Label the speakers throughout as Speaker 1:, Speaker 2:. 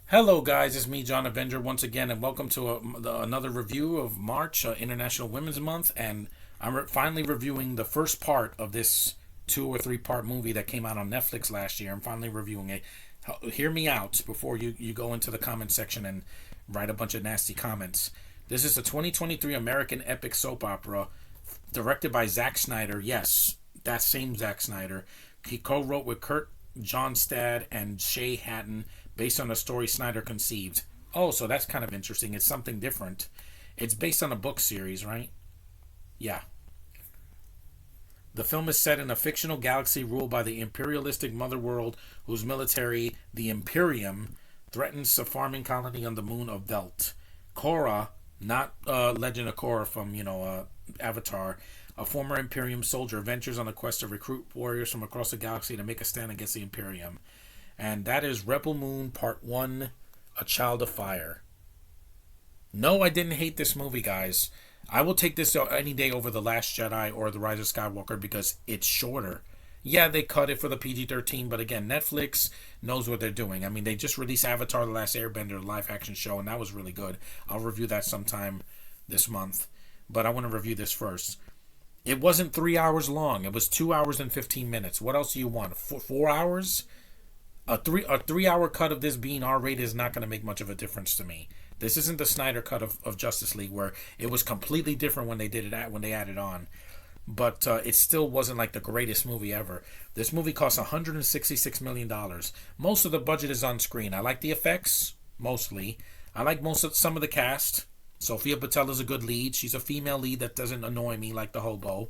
Speaker 1: Hello, guys. It's me, John Avenger, once again, and welcome to another review of March, International Women's Month. And I'm finally reviewing the first part of this 2 or 3 part movie that came out on Netflix last year. I'm finally reviewing it. Hear me out before you go into the comment section and write a bunch of nasty comments. This is a 2023 American epic soap opera directed by Zack Snyder. Yes, that same Zack Snyder. He co-wrote with Kurt Johnstad and Shay Hatton, based on a story Snyder conceived. Oh, so that's kind of interesting. It's something different. It's based on a book series, right? Yeah. The film is set in a fictional galaxy ruled by the imperialistic mother world, whose military, the Imperium, threatens a farming colony on the moon of Velt. Korra, not Legend of Korra from Avatar, a former Imperium soldier, ventures on a quest to recruit warriors from across the galaxy to make a stand against the Imperium. And that is Rebel Moon Part 1, A Child of Fire. No, I didn't hate this movie, guys. I will take this any day over The Last Jedi or The Rise of Skywalker because it's shorter. Yeah, they cut it for the PG-13, but again, Netflix knows what they're doing. I mean, they just released Avatar: The Last Airbender live action show, and that was really good. I'll review that sometime this month, but I want to review this first. It wasn't 3 hours long. It was 2 hours and 15 minutes. What else do you want? 4 hours? A 3 hour cut of this being R rated is not going to make much of a difference to me. This isn't the Snyder cut of Justice League where it was completely different when they did it when they added on. But it still wasn't like the greatest movie ever. This movie cost $166 million. Most of the budget is on screen. I like the effects mostly. I like some of the cast. Sophia Boutella is a good lead. She's a female lead that doesn't annoy me like the hobo.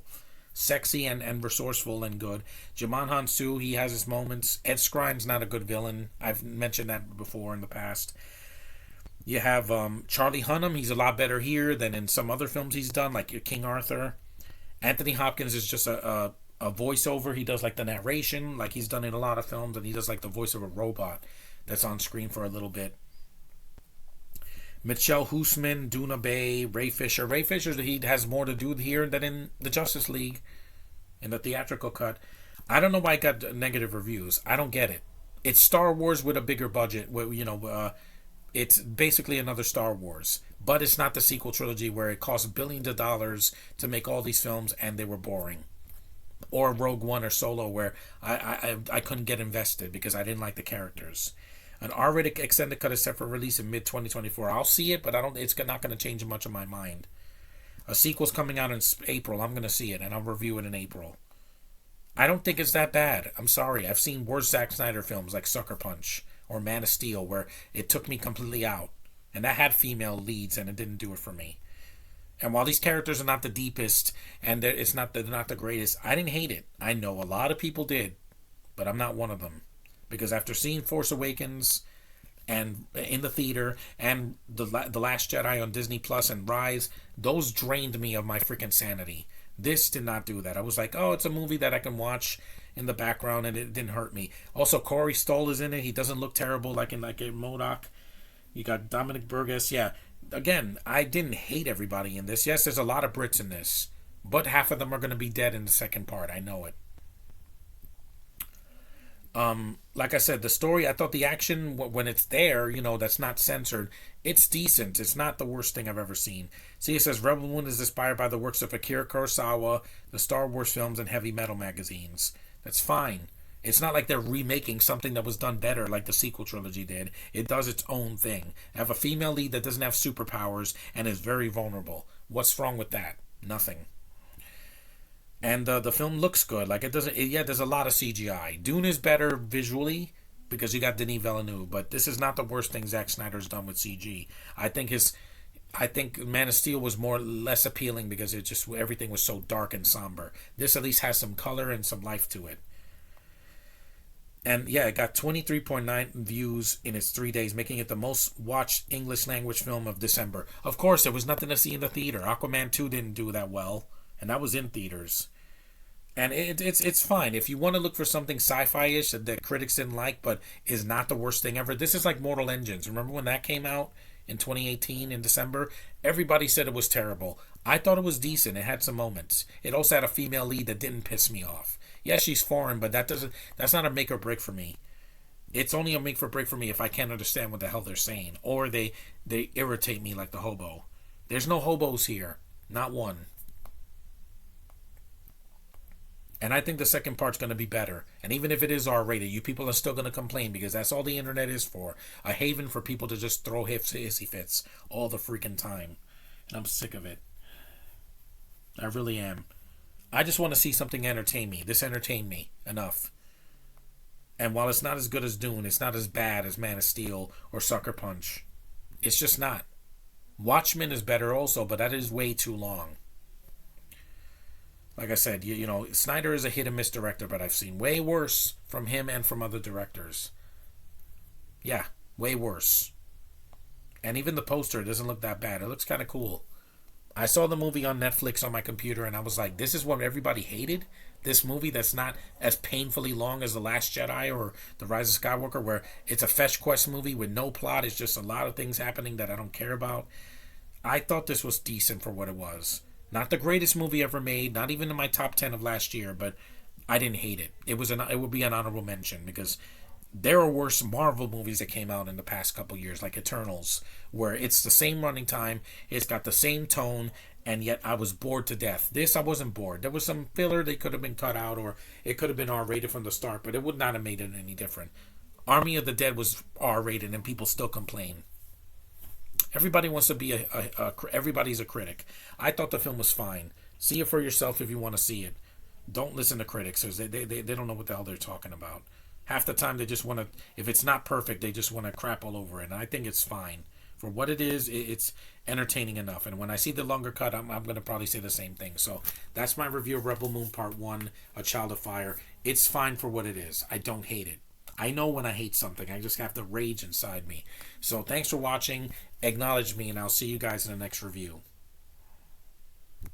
Speaker 1: Sexy and resourceful and good. Djimon Hounsou, he has his moments. Ed Skrine's not a good villain. I've mentioned that before in the past. You have Charlie Hunnam. He's a lot better here than in some other films he's done, like King Arthur. Anthony Hopkins is just a voiceover. He does like the narration, like he's done in a lot of films, and he does like the voice of a robot that's on screen for a little bit. Michelle Huisman, Duna Bay, Ray Fisher. Ray Fisher, he has more to do here than in the Justice League, in the theatrical cut. I don't know why it got negative reviews. I don't get it. It's Star Wars with a bigger budget. It's basically another Star Wars, but it's not the sequel trilogy where it cost billions of dollars to make all these films and they were boring. Or Rogue One or Solo, where I couldn't get invested because I didn't like the characters. An R-rated extended cut is set for release in mid 2024. I'll see it, but I don't. It's not going to change much of my mind. A sequel's coming out in April. I'm going to see it, and I'll review it in April. I don't think it's that bad. I'm sorry. I've seen worse Zack Snyder films like Sucker Punch or Man of Steel, where it took me completely out, and that had female leads, and it didn't do it for me. And while these characters are not the deepest and they're not the greatest, I didn't hate it. I know a lot of people did, but I'm not one of them. Because after seeing Force Awakens and in the theater and the Last Jedi on Disney Plus and Rise, those drained me of my freaking sanity. This did not do that. I was like, oh, it's a movie that I can watch in the background and it didn't hurt me. Also, Corey Stoll is in it. He doesn't look terrible like in MODOK. You got Dominic Burgess. Yeah, again, I didn't hate everybody in this. Yes, there's a lot of Brits in this, but half of them are going to be dead in the second part. I know it. Like I said, the story, I thought the action, when it's there, that's not censored, it's decent. It's not the worst thing I've ever seen. See, it says Rebel Moon is inspired by the works of Akira Kurosawa, the Star Wars films, and heavy metal magazines. That's fine. It's not like they're remaking something that was done better like the sequel trilogy did. It does its own thing. Have a female lead that doesn't have superpowers and is very vulnerable. What's wrong with that? Nothing. And the film looks good. Like it doesn't. Yeah, there's a lot of CGI. Dune is better visually because you got Denis Villeneuve, but this is not the worst thing Zack Snyder's done with CG. I think Man of Steel was less appealing because it just everything was so dark and somber. This at least has some color and some life to it. And yeah, it got 23.9 views in its 3 days, making it the most watched English language film of December. Of course, there was nothing to see in the theater. Aquaman 2 didn't do that well, and that was in theaters. And it's fine if you want to look for something sci-fi-ish that critics didn't like, but is not the worst thing ever. This is like Mortal Engines. Remember when that came out in 2018 in December? Everybody said it was terrible. I thought it was decent. It had some moments. It also had a female lead that didn't piss me off. Yes, she's foreign, but that's not a make or break for me. It's only a make for break for me if I can't understand what the hell they're saying, or they irritate me like the hobo. There's no hobos here, not one. And I think the second part's going to be better. And even if it is R-rated, you people are still going to complain because that's all the internet is for. A haven for people to just throw hissy fits all the freaking time. And I'm sick of it. I really am. I just want to see something entertain me. This entertained me enough. And while it's not as good as Dune, it's not as bad as Man of Steel or Sucker Punch. It's just not. Watchmen is better also, but that is way too long. Like I said, you know, Snyder is a hit and miss director, but I've seen way worse from him and from other directors. Yeah, way worse. And even the poster doesn't look that bad. It looks kind of cool. I saw the movie on Netflix on my computer, and I was like, this is what everybody hated? This movie that's not as painfully long as The Last Jedi or The Rise of Skywalker, where it's a fetch quest movie with no plot. It's just a lot of things happening that I don't care about. I thought this was decent for what it was. Not the greatest movie ever made, not even in my top 10 of last year, but I didn't hate it. It would be an honorable mention because there are worse Marvel movies that came out in the past couple years, like Eternals, where it's the same running time, it's got the same tone, and yet I was bored to death. This, I wasn't bored. There was some filler that could have been cut out, or it could have been R-rated from the start, but it would not have made it any different. Army of the Dead was R-rated, and people still complain. Everybody wants to be everybody's a critic. I thought the film was fine. See it for yourself if you want to see it. Don't listen to critics because they don't know what the hell they're talking about. Half the time they just want to, if it's not perfect, they just want to crap all over it. And I think it's fine. For what it is, it's entertaining enough. And when I see the longer cut, I'm going to probably say the same thing. So that's my review of Rebel Moon Part 1, A Child of Fire. It's fine for what it is. I don't hate it. I know when I hate something. I just have the rage inside me. So thanks for watching. Acknowledge me, and I'll see you guys in the next review.